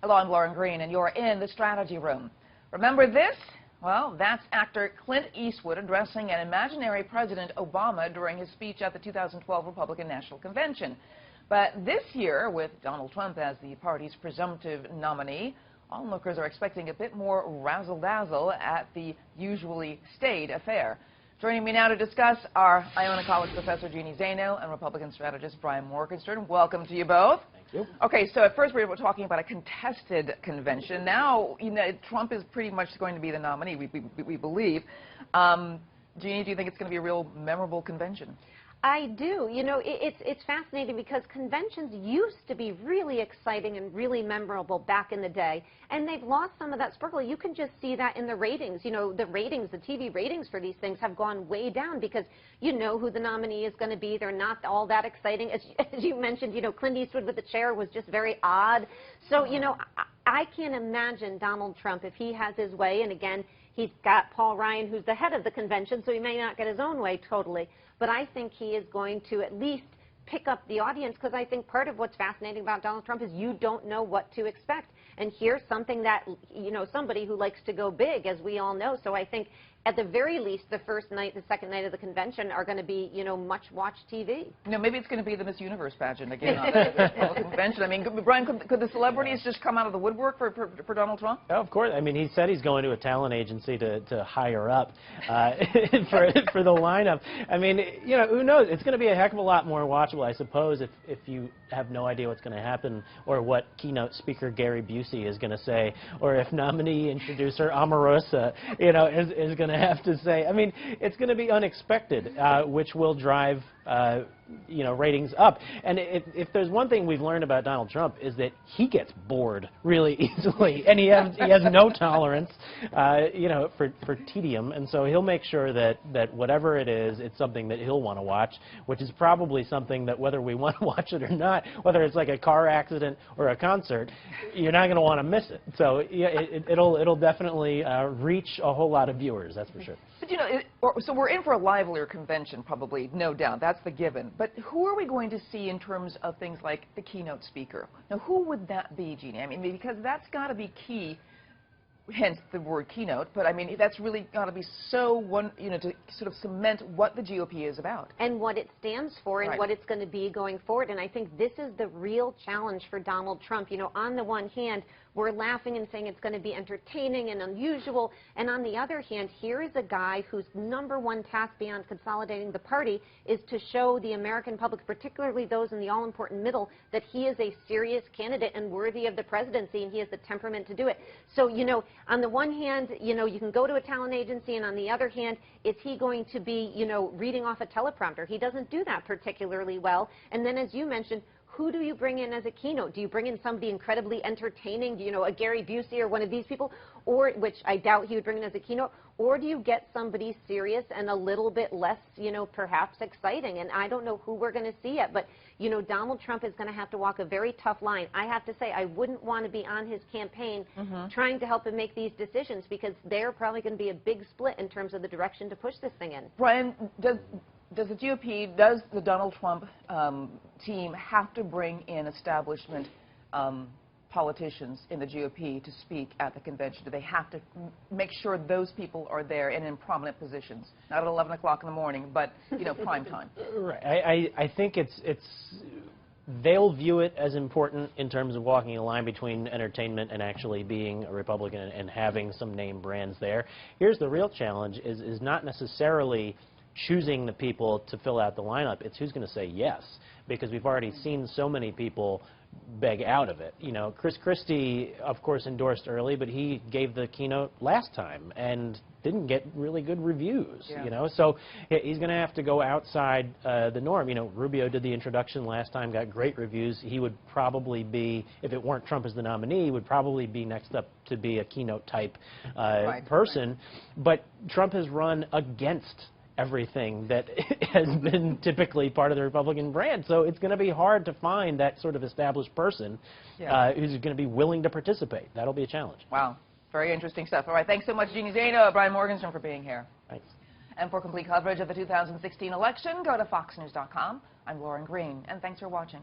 Hello, I'm Lauren Green, and you're in the Strategy Room. Remember this? Well, that's actor Clint Eastwood addressing an imaginary President Obama during his speech at the 2012 Republican National Convention. But this year, with Donald Trump as the party's presumptive nominee, onlookers are expecting a bit more razzle-dazzle at the usually staid affair. Joining me now to discuss are Iona College professor Jeanne Zaino and Republican strategist Brian Morgenstern. Welcome to you both. Thank you. Okay, so at first we were talking about a contested convention. Now, Trump is pretty much going to be the nominee, we believe. Jeanne, do you think it's going to be a real memorable convention? I do. It's fascinating because conventions used to be really exciting and really memorable back in the day, and they've lost some of that sparkle. You can just see that in the ratings. The TV ratings for these things have gone way down because you know who the nominee is going to be. They're not all that exciting. As you mentioned, Clint Eastwood with the chair was just very odd. So, I can't imagine Donald Trump, if he has his way, and again, he's got Paul Ryan, who's the head of the convention, so he may not get his own way totally. But I think he is going to at least pick up the audience, because I think part of what's fascinating about Donald Trump is you don't know what to expect. And here's something that, somebody who likes to go big, as we all know. So I think at the very least, the first night, the second night of the convention are going to be, much-watched TV. Maybe it's going to be the Miss Universe pageant again on the convention. I mean, Brian, could the celebrities just come out of the woodwork for Donald Trump? Oh, of course. I mean, he said he's going to a talent agency to hire up for the lineup. I mean, who knows? It's going to be a heck of a lot more watchable, I suppose, if you have no idea what's going to happen or what keynote speaker Gary Busey is going to say, or if nominee introducer Omarosa, is going to have to say. I mean, it's going to be unexpected, which will drive ratings up. And if there's one thing we've learned about Donald Trump is that he gets bored really easily, and he has no tolerance, for tedium. And so he'll make sure that whatever it is, it's something that he'll want to watch, which is probably something that whether we want to watch it or not, whether it's like a car accident or a concert, you're not going to want to miss it. So yeah, it'll definitely reach a whole lot of viewers, that's for sure. But so we're in for a livelier convention, probably, no doubt. That's the given. But who are we going to see in terms of things like the keynote speaker? Now, who would that be, Jeanne? I mean, because that's got to be key, hence the word keynote. But, I mean, that's really got to be so, to sort of cement what the GOP is about. And what it stands for and what it's going to be going forward. And I think this is the real challenge for Donald Trump. On the one hand, we're laughing and saying it's going to be entertaining and unusual. And on the other hand, here is a guy whose #1 task beyond consolidating the party is to show the American public, particularly those in the all-important middle, that he is a serious candidate and worthy of the presidency, and he has the temperament to do it. So, on the one hand, you can go to a talent agency, and on the other hand, is he going to be, reading off a teleprompter? He doesn't do that particularly well. And then, as you mentioned, who do you bring in as a keynote? Do you bring in somebody incredibly entertaining, a Gary Busey or one of these people, or which I doubt he would bring in as a keynote, or do you get somebody serious and a little bit less, perhaps exciting? And I don't know who we're going to see yet, but, Donald Trump is going to have to walk a very tough line. I have to say, I wouldn't want to be on his campaign trying to help him make these decisions, because they're probably going to be a big split in terms of the direction to push this thing in. Brian, does the GOP, does the Donald Trump team have to bring in establishment politicians in the GOP to speak at the convention? Do they have to make sure those people are there and in prominent positions? Not at 11 o'clock in the morning, but, prime time. Right. I think they'll view it as important in terms of walking a line between entertainment and actually being a Republican and having some name brands there. Here's the real challenge is not necessarily choosing the people to fill out the lineup. It's who's going to say yes, because we've already seen so many people beg out of it. Chris Christie, of course, endorsed early, but he gave the keynote last time and didn't get really good reviews, So he's going to have to go outside the norm. Rubio did the introduction last time, got great reviews. He would probably be, if it weren't Trump as the nominee, would probably be next up to be a keynote type person. But Trump has run against everything that has been typically part of the Republican brand. So it's going to be hard to find that sort of established person who's going to be willing to participate. That'll be a challenge. Wow. Very interesting stuff. All right. Thanks so much, Jeanne Zaino, Brian Morgenstern, for being here. Thanks. And for complete coverage of the 2016 election, go to foxnews.com. I'm Lauren Green, and thanks for watching.